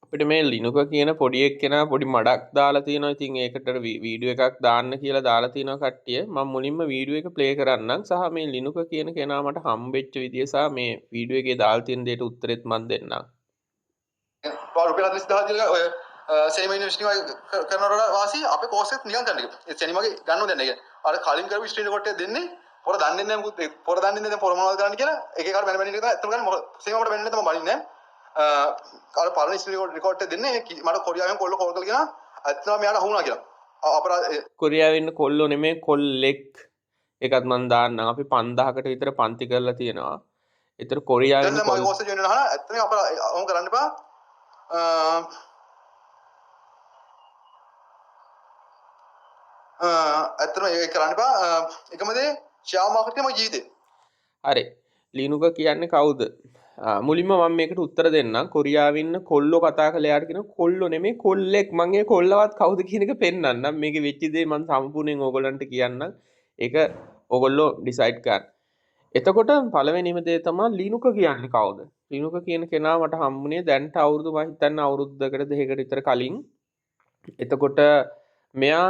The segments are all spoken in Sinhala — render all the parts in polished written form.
අපිට මේ ලිනුක කියන පොඩි එක්කෙනා පොඩි මඩක් දාලා තියෙනවා. ඉතින් ඒකට වීඩියෝ එකක් දාන්න කියලා දාලා තියෙනවා කට්ටිය. මම මුලින්ම වීඩියෝ එක ප්ලේ කරන්නම් සහ මේ ලිනුක කියන කෙනා මට හම්බෙච්ච විදිය සහ මේ වීඩියෝ එකේ දාලා තියෙන දෙයට උත්තරෙත් මම දෙන්නම්. රුපියල් 40000 දීලා ඔය සෙනිම යුනිවර්සිටි වල කරනවට වාසි අපේ කෝස් එකත් නිකන් ගන්න එක. ඒ සෙනිමගේ ගන්නව දැන් ඒක. අර කලින් කරපු ස්ක්‍රීන් රෙකෝඩ් එක දෙන්නේ පොර දන්නේ නැහැ මොකද පොර දන්නේ නැහැ දැන් පොර මොනවද කරන්න කියලා එක එකට මැන මැන ඉන්න එක තමයි ඇත්තම ගන්න මොකද සෙනිමකට වෙන්නේ නැත්නම් මම බලින්නේ නැහැ. අර පරණ ස්ක්‍රීන් රෙකෝඩ් එක දෙන්නේ මට කොරියාවෙන් කොල්ල කෝල් කරලා කියනවා ඇත්තම මෙයාට අහුණා කියලා. අපරාධ කොරියාවේ ඉන්න කොල්ලෝ නෙමෙයි කොල්ලෙක්. ඒකත් මම දාන්නම්. අපි 5000කට විතර පන්ති කරලා තියෙනවා. ඒතර කොරියාවේ ඉන්න කොල්ලෝ මම ජොයින් වෙනවා ඇත්තම අපරාධ ඔහොම කරන්න එපා. ඇත්තටම ඒක කරන්න එපා. එකම දේ ෂෙයා මාකට් එකේ ජීවිතේ. හරි. ලිනුක කියන්නේ කවුද? මුලින්ම මම මේකට උත්තර දෙන්නම්. කොරියාවේ ඉන්න කොල්ලෝ කතා කළා යාට කියන කොල්ලෝ නෙමෙයි කොල්ලෙක්. මම ඒ කොල්ලවත් කවුද කියන එක පෙන්නන්නම්. මේකේ වෙච්ච දේ මම සම්පූර්ණයෙන් ඕගොල්ලන්ට කියන්නම්. ඒක ඕගොල්ලෝ ඩිසයිඩ් කරන්න. එතකොට පළවෙනිම දේ තමයි ලිනුක කියන්නේ කවුද? ලිනුක කියන කෙනා මට හම්බුනේ දැන්ට අවුරුදු මම හිතන්නේ අවුරුද්දකට දෙකකට විතර කලින්. එතකොට මෙයා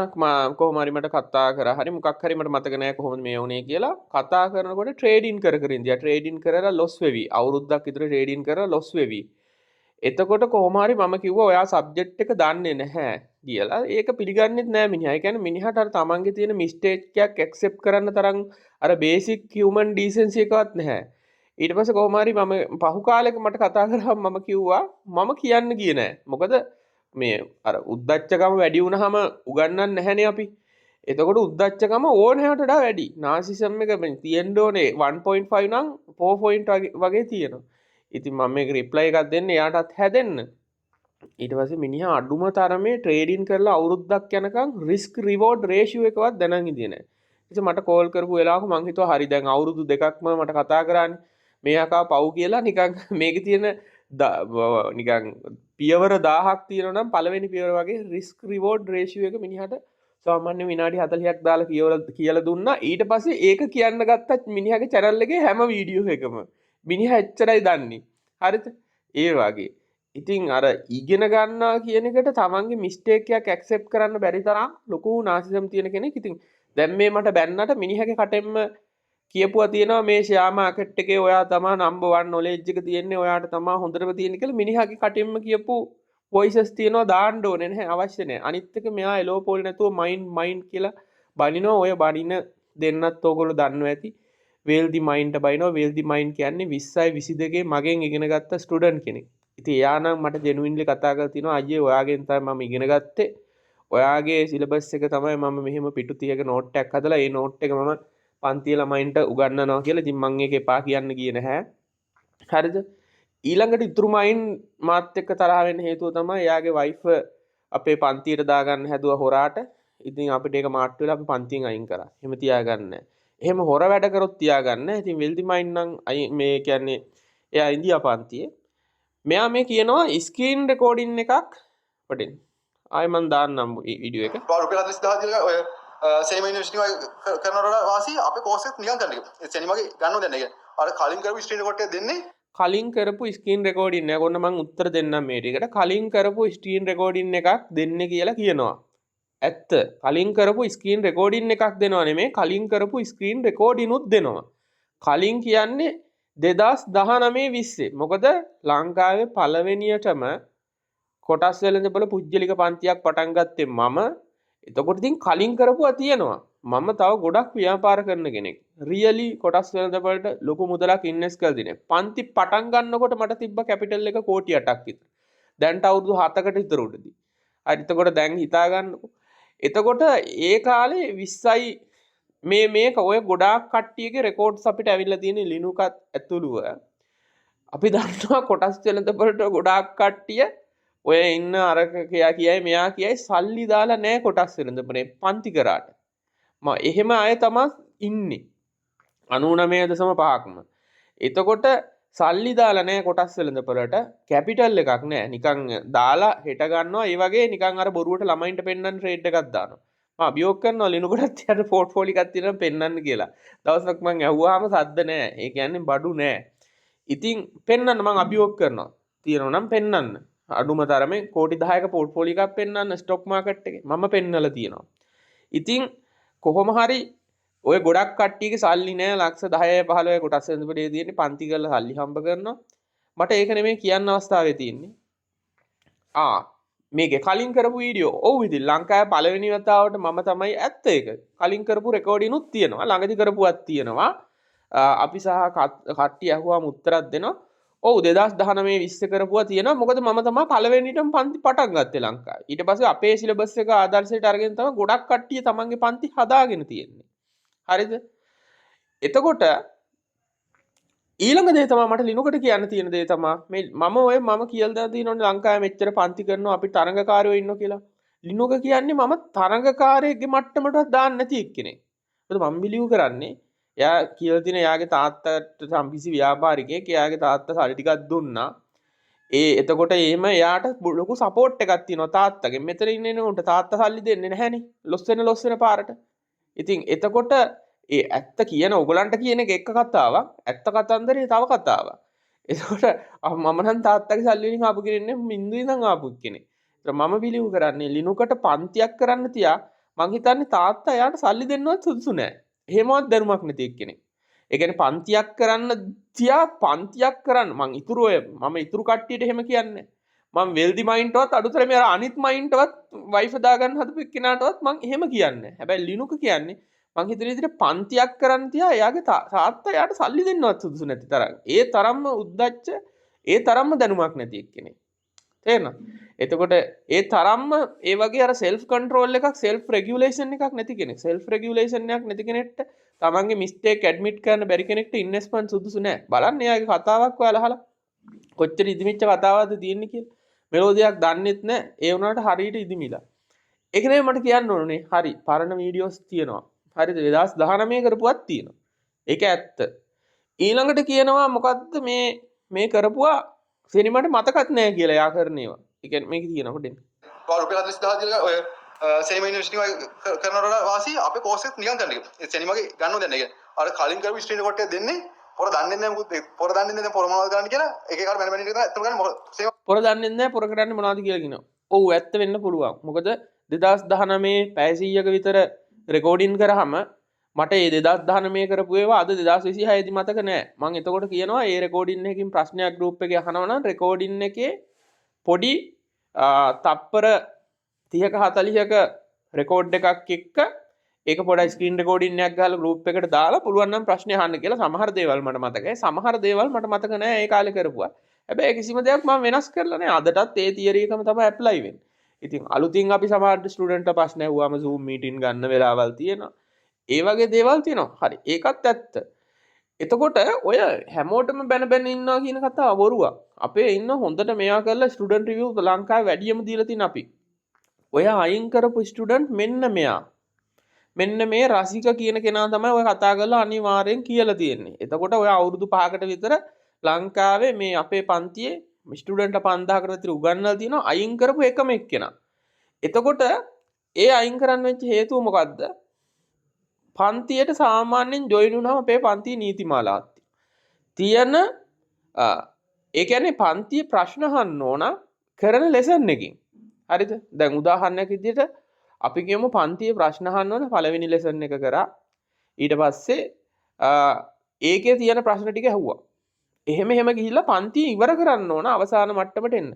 කොහොම හරි මට කතා කරා. හරි මොකක් හරි මට මතක නෑ කොහොමද මේ වුනේ කියලා. කතා කරනකොට ට්‍රේඩින් කර ඉඳියා. ට්‍රේඩින් කරලා ලොස් වෙවි. අවුරුද්දක් විතර ට්‍රේඩින් කරලා ලොස් වෙවි. එතකොට කොහොම හරි මම කිව්වා ඔයා සබ්ජෙක්ට් එක දන්නේ නැහැ කියලා. ඒක පිළිගන්නෙත් නෑ මිනිහා. ඒ කියන්නේ මිනිහාට අර තමන්ගේ තියෙන මිස්ටේක් එකක් ඇක්සෙප්ට් කරන්න තරම් අර බේසික් හියුමන් ඩීසෙන්සි එකවත් නැහැ. ඊට පස්සේ කොහොම හරි මම පහු කාලෙක මට කතා කරාම මම කිව්වා මම කියන්න ගියේ නෑ. මොකද මේ අර උද්දච්චකම වැඩි වුණාම උගන්නන්නේ නැහැනේ අපි. එතකොට උද්දච්චකම ඕනෑමට වඩා වැඩි. නාසිසම් එක තියෙන්න ඕනේ 1.5 නම් 4 වගේ තියෙනවා. ඉතින් මම මේක රිප්ලයි එකක් දෙන්න එයාටත් හැදෙන්න. ඊට පස්සේ මිනිහා අඩුම තරමේ ට්‍රේඩින් කරලා අවුරුද්දක් යනකම් රිස්ක් රිවෝඩ් රේෂියෝ එකවත් දැනන් ඉඳියේ නැහැ. ඉතින් මට කෝල් කරපු වෙලාවක මං හිතුවා හරි දැන් අවුරුදු දෙකක්ම මට කතා කරානේ. මෙයාකා පව් කියලා නිකන් මේකේ තියෙන නිකන් පියවර 1000ක් තියෙනවා නම් පළවෙනි පියවර වගේ රිස්ක් රිවෝඩ් රේෂියෝ එක මිනිහට සාමාන්‍ය විනාඩි 40ක් දාලා කියලා දුන්නා. ඊට පස්සේ ඒක කියන්න ගත්තත් මිනිහාගේ channel එකේ හැම වීඩියෝ එකම මිනිහා එච්චරයි දන්නේ. හරිද? ඒ වගේ. ඉතින් අර ඉගෙන ගන්නවා කියන එකට තමන්ගේ මිස්ටේක් එකක් ඇක්සෙප්ට් කරන්න බැරි තරම් ලොකු නාසිසම් තියෙන කෙනෙක්. ඉතින් දැන් මේ මට බැන්නට මිනිහගේ කටෙන්ම කියපුවා තියෙනවා මේ ෂෙයා මාකට් එකේ ඔයා තමයි නම්බර් 1 නොලෙජ් එක තියෙන්නේ ඔයාට තමයි හොඳටම තියෙන්නේ කියලා මිනිහාගේ කටින්ම කියපු වොයිසස් තියෙනවා දාන්න ඕනේ නැහැ අවශ්‍ය නැහැ. අනිත් එක මෙයා එලෝ පොල් නැතුව මයින්ඩ් කියලා බනිනවා. ඔය බනින දෙන්නත් ඕගොල්ලෝ දන්නවා ඇති. වේල්දි මයින්ඩ්ට බනිනවා. වේල්දි මයින්ඩ් කියන්නේ 20යි 22 මගෙන් ඉගෙන ගත්ත ස්ටුඩන්ට් කෙනෙක්. ඉතින් එයා නම් මට ජෙනුයින්ලි කතා කරලා තිනවා අයියේ ඔයාගෙන් තමයි මම ඉගෙන ගත්තේ. ඔයාගේ සිලබස් එක තමයි මම මෙහෙම පිටු 30ක නෝට් එකක් හදලා ඒ නෝට් එක මම පන්තිය ළමයින්ට උගන්වනවා කියලා. ඉතින් මම ඒක එපා කියන්න ගියේ නැහැ. හරිද? ඊළඟට ඉතුරු මයින් මාත් එක්ක තරහ වෙන්න හේතුව තමයි එයාගේ වයිෆ් අපේ පන්තියට දාගන්න හැදුවා හොරාට. ඉතින් අපිට ඒක මාට් වෙලා අපි පන්තියෙන් අයින් කරා. එහෙම තියාගන්න නැහැ. එහෙම හොර වැඩ කරොත් තියාගන්න. ඉතින් වෙල්දි මයින් නම් මේ කියන්නේ එයා ඉන්දියා පන්තියේ. මෙයා මේ කියනවා ස්ක්‍රීන් රෙකෝඩින් එකක් වටින්. ආයෙ මම දාන්නම් වීඩියෝ එක. රුපියල් 40000 දීලා ඔය සෙනිම යුනිවර්සිටි වල කරනවට වාසි අපේ කෝස් එකත් නිකන් ගන්න එක. ඒ සෙනිමගේ ගන්නව දැන් ඒක. අර කලින් කරපු ස්ක්‍රීන් රෙකෝඩ් එක දෙන්නේ කලින් කරපු ස්ක්‍රීන් රෙකෝඩින් එක. ඔන්න මම උත්තර දෙන්නම් මේ ටිකට. කලින් කරපු ස්ක්‍රීන් රෙකෝඩින් එකක් දෙන්නේ කියලා කියනවා. ඇත්ත. කලින් කරපු ස්ක්‍රීන් රෙකෝඩින් එකක් දෙනවා නෙමෙයි කලින් කරපු ස්ක්‍රීන් රෙකෝඩිනුත් දෙනවා. කලින් කියන්නේ 2019-20. මොකද ලංකාවේ පළවෙනියටම කොටස් වෙළඳපොළ පුජ්‍යලික පන්තියක් පටන් ගත්තේ මම. එතකොට ඉතින් කලින් කරපුවා තියෙනවා. මම තව ගොඩක් ව්‍යාපාර කරන කෙනෙක්. රියලි කොටස් වෙළඳපොළට ලොකු මුදලක් ඉන්වෙස්ට් කරලා දිනේ. පන්ති පටන් ගන්නකොට මට තිබ්බ කැපිටල් එක කෝටි 8ක් විතර. දැන්ට අවුරුදු 7කට විතර උඩදී. හරි එතකොට දැන් හිතා ගන්නකො. එතකොට ඒ කාලේ 20යි මේක ඔය ගොඩාක් කට්ටියගේ රෙකෝඩ්ස් අපිට ඇවිල්ලා තියෙන ලිනුකත් ඇතුළුව. අපි දන්නවා කොටස් වෙළඳපොළට ගොඩාක් කට්ටිය ඔය ඉන්න අරක කියයි මෙයා කියයි සල්ලි දාලා නැහැ කොටස් වෙළඳපොළේ පන්ති කරාට. එහෙම අය තමයි ඉන්නේ 99.5%ක්ම. එතකොට සල්ලි දාලා නැහැ කොටස් වෙළඳපොළට කැපිටල් එකක් නැහැ. නිකන් දාලා හෙට ගන්නවා. ඒ වගේ නිකන් අර බොරුවට ළමයින්ට පෙන්නන්න ට්‍රේඩ් එකක් දානවා. මම අභියෝග කරනවා ලිනුකටත් යට පෝර්ට්ෆෝලියෝ එකක් තියෙනවා පෙන්නන්න කියලා. දවසක් මම ඇහුවාම සද්ද නැහැ. ඒ කියන්නේ බඩු නැහැ. ඉතින් පෙන්නන්න මම අභියෝග කරනවා. තියෙනවා නම් පෙන්නන්න. අඩුම තරමේ කෝටි 10ක පෝර්ට්ෆෝලියෝ එකක් පෙන්වන්න ස්ටොක් මාකට් එකේ මම පෙන්නලා තියෙනවා. ඉතින් කොහොම හරි ඔය ගොඩක් කට්ටියගේ සල්ලි නෑ ලක්ෂ 10 15 කොටස් වෙනපඩේ තියෙන්නේ පන්ති කරලා සල්ලි හම්බ කරනවා. මට ඒක නෙමෙයි කියන්න අවස්ථාවේ තියෙන්නේ. මේකේ කලින් කරපු වීඩියෝ ඔව් ඉතින් ලංකාවේ පළවෙනි වතාවට මම තමයි ඇත්ත ඒක. කලින් කරපු රෙකෝඩිනුත් තියෙනවා. ළඟදි කරපුවක් තියෙනවා. අපි සහ කට්ටිය අහුවාම උත්තරයක් දෙනවා. ඔව් 2019 20 කරපුවා තියෙනවා. මොකද මම තමයි පළවෙනිටම පන්ති පටන් ගත්තේ ලංකාවේ. ඊට පස්සේ අපේ සිලබස් එක ආදර්ශයට අරගෙන තමයි ගොඩක් කට්ටිය තමන්ගේ පන්ති හදාගෙන තියෙන්නේ. හරිද? එතකොට ඊළඟ දේ තමයි මට ලිනුකට කියන්න තියෙන දේ තමයි මේ මම කියලා තියෙනවනේ ලංකාවේ මෙච්චර පන්ති කරනවා අපි තරඟකාරයෝ ඉන්නවා කියලා. ලිනුක කියන්නේ මම තරඟකාරයෙක්ගේ මට්ටමටවත් දාන්න නැති එක්කෙනෙක්. ඒත් මම බිලිව් කරන්නේ එයා කියලා තියෙන එයාගේ තාත්තට සම්පිසි ව්‍යාපාරිකයෙක් එයාගේ තාත්තා සල්ලි ටිකක් දුන්නා. එතකොට එහෙම එයාට ලොකු සපෝට් එකක් තියෙනවා තාත්තගෙන්. මෙතන ඉන්නේ උන්ට තාත්තා සල්ලි දෙන්නේ නැහැනේ. ලොස් වෙන පාරට. ඉතින් එතකොට ඇත්ත කියන ඔයගලන්ට කියන එක එක කතාවක්. ඇත්ත කතන්දරේ තව කතාවක්. එතකොට මම නම් තාත්තගේ සල්ලි වලින් ආපු කෙනෙක් නෙමෙයි මින්දුවේ ඉඳන් ආපු කෙනෙක්. ඒතර මම බිලිව් කරන්නේ ලිනුකට පන්තියක් කරන්න තියා මං හිතන්නේ තාත්තා එයාට සල්ලි දෙන්නවත් සුදුසු නෑ. එහෙමවත් දැනුමක් නැති එක්කෙනෙක්. ඒ කියන්නේ පන්තියක් කරන්න තියා පන්තියක් කරන්න මං ඉතුරු කට්ටියට එහෙම කියන්නේ. මම වෙල්දි මයින්ට්වත් අඩුතරමේ අර අනිත් මයින්ට්වත් වයිෆ් දාගන්න හදපු එක්කෙනාටවත් මං එහෙම කියන්නේ. හැබැයි ලිනුක කියන්නේ මං හිතන විදිහට පන්තියක් කරන්න තියා එයාගේ තාත්තා එයාට සල්ලි දෙන්නවත් සුදුසු නැති තරම්. ඒ තරම්ම උද්දච්ච ඒ තරම්ම දැනුමක් නැති එක්කෙනෙක්. තේරෙනවද? එතකොට ඒ තරම්ම ඒ වගේ අර self control එකක් self regulation එකක් නැති කෙනෙක්. self regulation එකක් නැති කෙනෙක්ට තමන්ගේ mistake admit කරන්න බැරි කෙනෙක්ට investment සුදුසු නෑ. බලන්න එයාගේ කතාවක් ඔයාලා අහලා කොච්චර ඉදිමිච්ච කතාවක්ද තියෙන්නේ කියලා. මෙලෝදියක් දන්නෙත් නෑ. ඒ වුණාට හරියට ඉදිමිලා. ඒක නෙමෙයි මට කියන්න ඕනේ. හරි පරණ වීඩියෝස් තියෙනවා. හරිද 2019 කරපුවක් තියෙනවා. ඒක ඇත්ත. ඊළඟට කියනවා මොකද්ද මේ කරපුවා සෙනිමට මතකත් නෑ කියලා යා කරන ඒවා. ඒ කියන්නේ මේක තියෙනවා පොඩ්ඩක්. රුපියල් 40000 දීලා ඔය සෙනිම යුනිවර්සිටි කරනවට වාසී අපේ කෝස් එක නිකන් ගන්න එක. ඒ සෙනිමගේ ගන්නව දෙන්නේ. ඒ කියන්නේ අර කලින් කරපු ස්ට්‍රීට් කොටේ දෙන්නේ පොර දන්නේ නැහැ මොකද පොර දන්නේ නැහැ පොර මොනවද කරන්න කියලා එක එක මැන මැන ඉඳලා ඇත්තම ගන්න මොකද පොර දන්නේ නැහැ පොර කරන්නේ මොනවද කියලා කියනවා. ඔව් ඇත්ත වෙන්න පුළුවන්. මොකද 2019 පැය 100ක විතර රෙකෝඩින් කරාම මට ඒ 2019 කරපු ඒවා අද 2026 දී මතක නෑ. මම එතකොට කියනවා ඒ රෙකෝඩින් එකකින් ප්‍රශ්නයක් ගෲප් එකේ අහනවා නම් රෙකෝඩින් එකේ පොඩි තප්පර 30ක 40ක රෙකෝඩ් එකක් එක්ක ඒක පොඩි ස්ක්‍රීන් රෙකෝඩින් එකක් ගහලා ගෲප් එකට දාලා පුළුවන් නම් ප්‍රශ්න අහන්න කියලා සමහර දේවල් මට මතකයි. සමහර දේවල් මට මතක නෑ ඒ කාලේ කරපුවා. හැබැයි කිසිම දෙයක් මම වෙනස් කරලා නෑ. අදටත් ඒ තියරි එකම තමයි ඇප්ලයි වෙන්නේ. ඉතින් අලුතින් අපි සමහර ස්ටුඩන්ට්ට ප්‍රශ්න ඇහුවාම Zoom මීටින් ගන්න වෙලාවල් තියෙනවා. ඒ වගේ දේවල් තියෙනවා. හරි. ඒකත් ඇත්ත. එතකොට ඔය හැමෝටම බැන ඉන්නවා කියන කතාව බොරුවක්. අපේ ඉන්න හොඳට මෙයා කරලා ස්ටුඩන්ට් රිවිව් ලංකාවේ වැඩියම දීලා තියෙන අපි. ඔය අයින් කරපු ස්ටුඩන්ට් මෙන්න මෙයා. මෙන්න මේ රසික කියන කෙනා තමයි ඔය කතා කරලා අනිවාර්යෙන් කියලා තියෙන්නේ. එතකොට ඔය අවුරුදු 5කට විතර ලංකාවේ මේ අපේ පන්තියේ ස්ටුඩන්ට්ලා 5000කට විතර උගන්වලා තියෙනවා අයින් කරපු එකම එක්කෙනා. එතකොට ඒ අයින් කරන්න වෙච්ච හේතුව මොකද්ද? පන්තියට සාමාන්‍යයෙන් ජොයින් වුණාම අපේ පන්තියේ නීතිමාලාවක් තියෙන ඒ කියන්නේ පන්තියේ ප්‍රශ්න අහන්න ඕන කරන ලෙසන් එකකින්. හරිද? දැන් උදාහරණයක් විදිහට අපි කියමු පන්තියේ ප්‍රශ්න අහන්න ඕන පළවෙනි ලෙසන් එක කරා. ඊට පස්සේ ඒකේ තියෙන ප්‍රශ්න ටික ඇහුවා. එහෙම ගිහිල්ලා පන්තිය ඉවර කරන්න ඕන අවසාන මට්ටමට එන්න.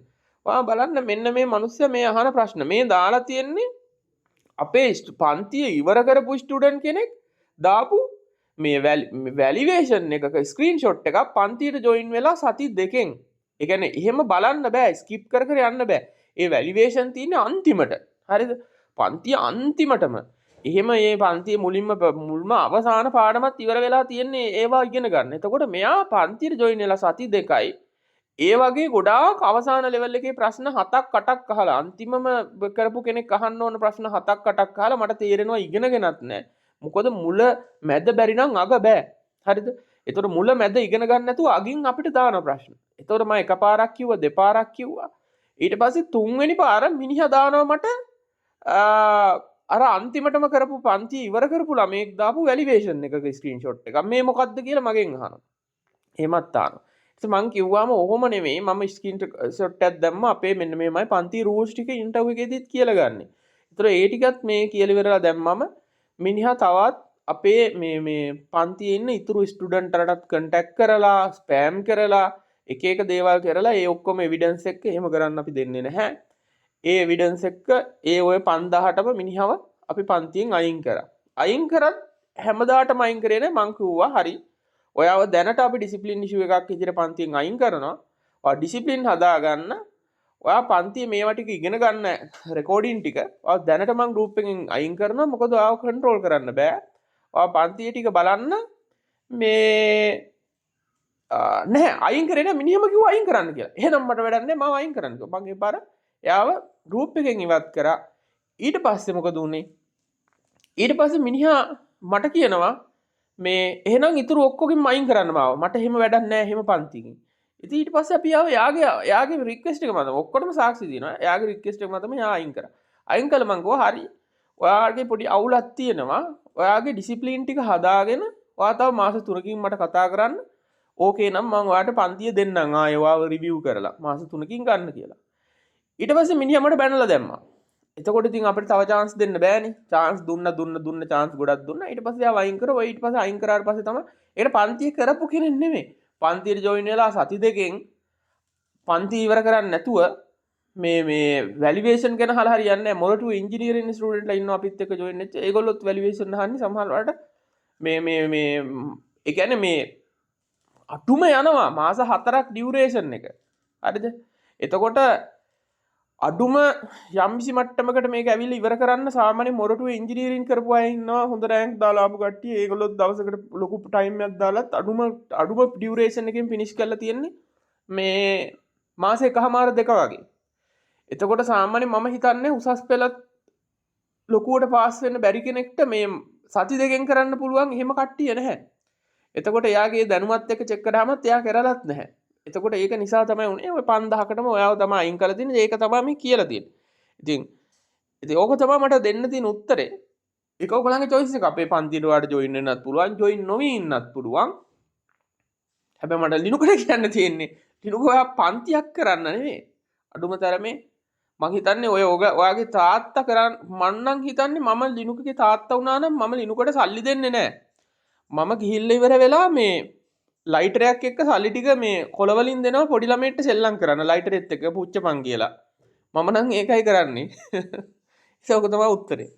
ඔයා බලන්න මෙන්න මේ මිනිස්සයා මේ අහන ප්‍රශ්න මේ දාලා තියෙන්නේ අපේ පන්තිය ඉවර කරපු ස්ටුඩන්ට් කෙනෙක් දාපු මේ වැලිඩේෂන් එකක ස්ක්‍රීන්ෂොට් එකක් පන්තියට ජොයින් වෙලා සති දෙකෙන්. ඒ කියන්නේ එහෙම බලන්න බෑ ස්කිප් කර යන්න බෑ. ඒ වැලිඩේෂන් තියෙන්නේ අන්තිමට. හරිද? පන්තිය අන්තිමටම. එහෙම මේ පන්තිය මුල්ම අවසාන පාඩමත් ඉවර වෙලා තියෙන්නේ ඒවා ඉගෙන ගන්න. එතකොට මෙයා පන්තියට ජොයින් වෙලා සති දෙකයි ඒ වගේ ගොඩාක් අවසාන ලෙවල් එකේ ප්‍රශ්න 7ක් 8ක් අහලා අන්තිමම කරපු කෙනෙක් අහන්න ඕන ප්‍රශ්න 7ක් 8ක් අහලා මට තේරෙනවා ඉගෙනගෙනත් නැහැ. මොකද මුල මැද බැරි නම් අග බෑ. හරිද? ඒතකොට මුල මැද ඉගෙන ගන්න නැතුව අගින් අපිට දාන ප්‍රශ්න. ඒතකොට මම එකපාරක් කිව්වා දෙපාරක් කිව්වා. ඊට පස්සේ තුන්වෙනි පාර මිනිහා දානවා මට අර අන්තිමටම කරපු පන්තිය ඉවර කරපු ළමෙක් දාපු වැලිඩේෂන් එකක ස්ක්‍රීන්ෂොට් එකක්. මේ මොකද්ද කියලා මගෙන් අහනවා. එහෙමත් තානවා. මං කිව්වාම ඔහොම නෙමෙයි මම ස්ක්‍රීන් ෂොට් එකක් දැම්ම අපේ මෙන්න මේමයි පන්ති රූල්ස් ටික ඉන්ටර්වියු එකේදීත් කියලා ගන්න. ඒතර ඒ ටිකත් මේ කියලා ඉවරලා දැම්මම මිනිහා තවත් අපේ මේ පන්තියේ ඉන්න ඉතුරු ස්ටුඩන්ට්ලටත් කන්ටැක්ට් කරලා ස්පෑම් කරලා එක එක දේවල් කරලා ඒ ඔක්කොම එවිඩන්ස් එක්ක එහෙම කරන්න අපි දෙන්නේ නැහැ. ඒ එවිඩන්ස් එක්ක ඒ ඔය 5000ටම මිනිහව අපි පන්තියෙන් අයින් කරා. අයින් කරත් හැමදාටම අයින් කරේ නෑ මං කිව්වා හරි ඔයාව දැනට අපි ඩිසිප්ලින් ඉෂුව එකක් විදිහට පන්තියෙන් අයින් කරනවා. ඔයා ඩිසිප්ලින් හදාගන්න. ඔයා පන්තියේ මේවා ටික ඉගෙන ගන්න රෙකෝඩින් ටික. ඔයා දැනට මං ගෲප් එකෙන් අයින් කරනවා. මොකද ඔයාව කන්ට්‍රෝල් කරන්න බෑ. ඔයා පන්තියේ ටික බලන්න මේ නැහැ අයින් කරේ නෑ මිනිහම කිව්වා අයින් කරන්න කියලා. එහෙනම් මට වැඩක් නෑ මම අයින් කරන්න කිව්වා. මං ඒ පාර එයාව ගෲප් එකෙන් ඉවත් කරා. ඊට පස්සේ මොකද උනේ? ඊට පස්සේ මිනිහා මට කියනවා මේ එහෙනම් ඉතුරු ඔක්කොගෙම අයින් කරන්න මාව. මට එහෙම වැඩක් නැහැ එහෙම පන්තිකින්. ඉතින් ඊට පස්සේ අපි යාගේ රික්වෙස්ට් එක මතම ඔක්කොටම සාක්ෂි දෙනවා. යාගේ රික්වෙස්ට් එක මතම යා අයින් කරා. අයින් කළා මං කිව්වා හරි. ඔයාගේ පොඩි අවුලක් තියෙනවා. ඔයාගේ ඩිසිප්ලින් ටික හදාගෙන ඔයා තව මාස 3කින් මට කතා කරන්න. ඕකේ නම් මං ඔයාට පන්තිය දෙන්නම් ආයෙ ඔයාව රිවිව් කරලා මාස 3කින් ගන්න කියලා. ඊට පස්සේ මිනිහා මට බැනලා දැම්මා. එතකොට ඉතින් අපිට තව chance දෙන්න බෑනේ. chance දුන්න chance ගොඩක් දුන්නා. ඊට පස්සේ ආව අයින් කරා. ඊට පස්සේ අයින් කරාට පස්සේ තමයි ඒකට පන්තිය කරපු කෙනෙක් නෙමෙයි. පන්තියට ජොයින් වෙලා සති දෙකෙන් පන්ති ඉවර කරන්නේ නැතුව මේ වැලිඩේෂන් ගැන අහලා හරියන්නේ නැහැ. මොරටුවේ ඉංජිනේරින් ස්ටුඩන්ට්ලා ඉන්නවා අපිත් එක්ක ජොයින් වෙච්ච. ඒගොල්ලොත් වැලිඩේෂන් අහන්නේ සමහර වෙලාවට මේ ඒ කියන්නේ මේ අටුම යනවා මාස 4ක් ඩියුරේෂන් එක. හරිද? එතකොට අඩුම යම්කිසි මට්ටමකට මේක ඇවිල්ලා ඉවර කරන්න සාමාන්‍ය මොරටුවේ ඉංජිනේරින් කරපු අය ඉන්නවා හොඳ රෑන්ක් දාලා ආපු කට්ටිය. ඒගොල්ලෝ දවසකට ලොකු ටයිම් එකක් දාලත් අඩුම ඩියුරේෂන් එකකින් ෆිනිෂ් කරලා තියෙන්නේ මේ මාස එකමාර දෙක වගේ. එතකොට සාමාන්‍ය මම හිතන්නේ උසස් පෙළත් ලොකුවට පාස් වෙන්න බැරි කෙනෙක්ට මේ සති දෙකෙන් කරන්න පුළුවන් එහෙම කට්ටිය නැහැ. එතකොට එයාගේ දැනුමත් එක්ක චෙක් කරාමත් එයා කරලත් නැහැ. එතකොට ඒක නිසා තමයි උනේ ඔය 5000කටම ඔයාව තමයි අයින් කරලා තියෙන්නේ. ඒක තමයි මේ කියලා තියෙන්නේ. ඉතින් ඕක තමයි මට දෙන්න තියෙන උත්තරේ. ඒක ඔයගොල්ලන්ගේ choice එක. අපේ පන්තියට ඔයාලට join වෙන්නත් පුළුවන්, join නොවී ඉන්නත් පුළුවන්. හැබැයි මට ලිනුකට කියන්න තියෙන්නේ ලිනුක ඔයා පන්තියක් කරන්න නෙමෙයි. අඩුම තරමේ මං හිතන්නේ ඔයාගේ තාත්තා කරන් මං නම් හිතන්නේ මම ලිනුකගේ තාත්තා වුණා නම් මම ලිනුකට සල්ලි දෙන්නේ නැහැ. මම ගිහිල්ලා ඉවර වෙලා මේ ලයිටරයක් එක්ක සල්ලි ටික මේ කොළවලින් දෙනවා පොඩි ළමයින්ට සෙල්ලම් කරන්න ලයිටරෙත් එක්ක පුච්චපන් කියලා. මම නම් ඒකයි කරන්නේ. ඒක තමයි උත්තරේ.